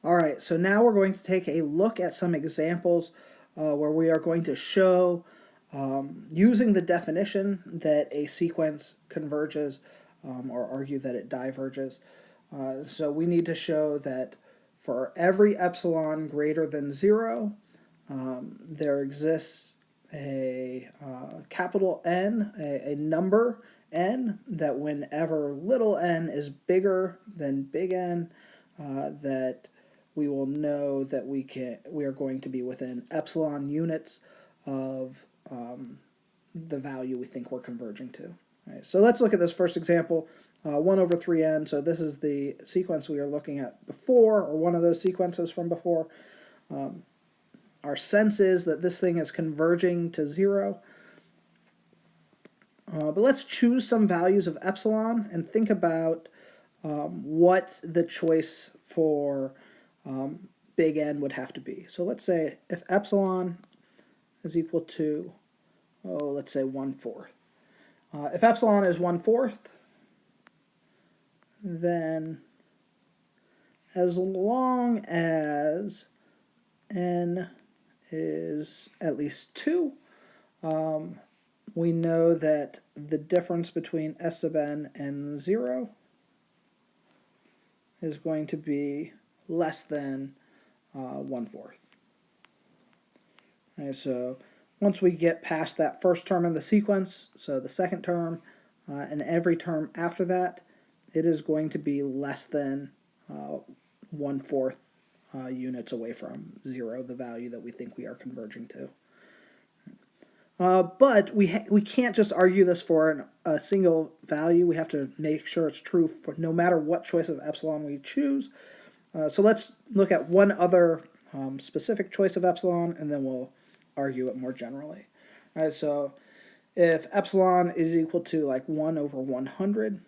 All right, so now we're going to take a look at some examples where we are going to show, using the definition, that a sequence converges or argue that it diverges. So we need to show that for every epsilon greater than 0, there exists a capital N, a number n, that whenever little n is bigger than big N, that we will know that we are going to be within epsilon units of the value we think we're converging to. All right, so let's look at this first example, 1 over 3n. So this is the sequence we were looking at before, or one of those sequences from before. Our sense is that this thing is converging to 0. But let's choose some values of epsilon and think about what the choice for big N would have to be. So let's say if epsilon is equal to, let's say 1/4. If epsilon is 1/4, then as long as n is at least 2, we know that the difference between S sub n and 0 is going to be less than 1/4. Okay, so once we get past that first term in the sequence, so the second term, and every term after that, it is going to be less than 1/4 units away from 0, the value that we think we are converging to. But we can't just argue this for a single value. We have to make sure it's true for no matter what choice of epsilon we choose. So let's look at one other specific choice of epsilon, and then we'll argue it more generally. All right, so if epsilon is equal to like 1 over 100,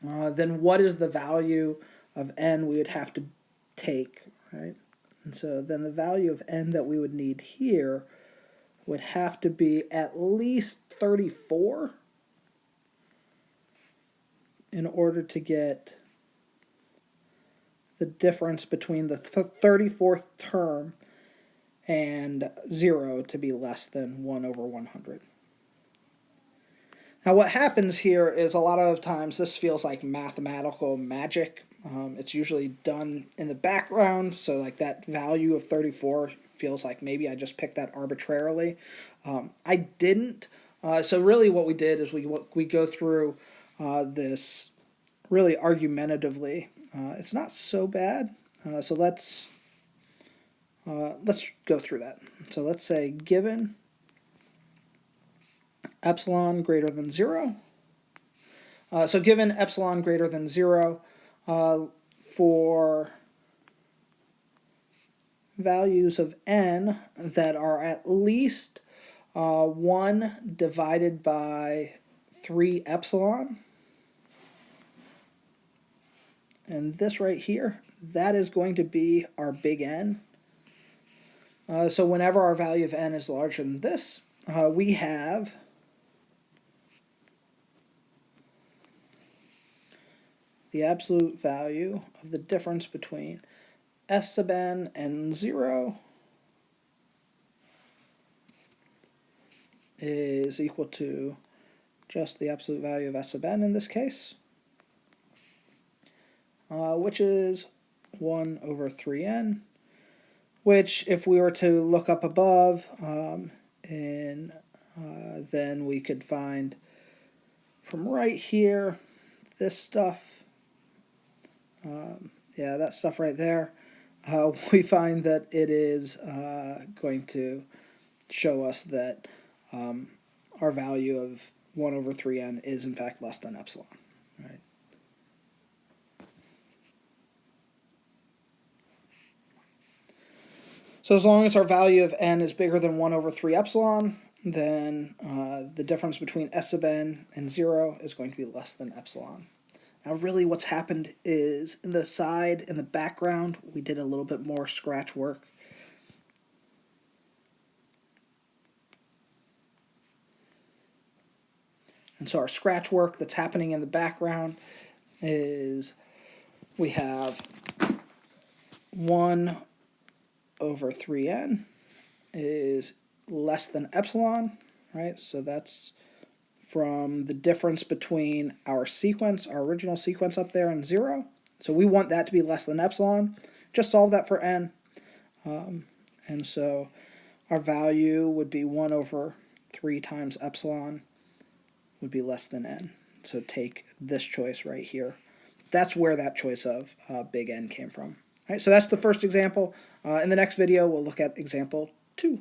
then what is the value of n we would have to take, right? And so then the value of n that we would need here would have to be at least 34 in order to get the difference between the 34th term and 0 to be less than 1 over 100. Now what happens here is a lot of times this feels like mathematical magic. It's usually done in the background, so like that value of 34 feels like maybe I just picked that arbitrarily. I didn't. So really what we did is we go through this really argumentatively. It's not so bad. So let's go through that. So let's say given epsilon greater than 0. So given epsilon greater than 0, for values of n that are at least 1 divided by 3 epsilon, and this right here, that is going to be our big N. So whenever our value of n is larger than this, we have the absolute value of the difference between S sub n and 0 is equal to just the absolute value of S sub n in this case, which is 1 over 3n, which if we were to look up above, then we could find from right here, this stuff, yeah, that stuff right there, we find that it is going to show us that our value of 1 over 3n is in fact less than epsilon. Right? So as long as our value of n is bigger than 1 over 3 epsilon, then the difference between S sub n and 0 is going to be less than epsilon. Now really what's happened is in the background, we did a little bit more scratch work. And so our scratch work that's happening in the background is we have 1 over 3n is less than epsilon, right? So that's from the difference between our sequence, our original sequence up there, and 0. So we want that to be less than epsilon. Just solve that for n. And so our value would be 1 over 3 times epsilon would be less than n. So take this choice right here. That's where that choice of big N came from. All right, so that's the first example. In the next video, we'll look at example 2.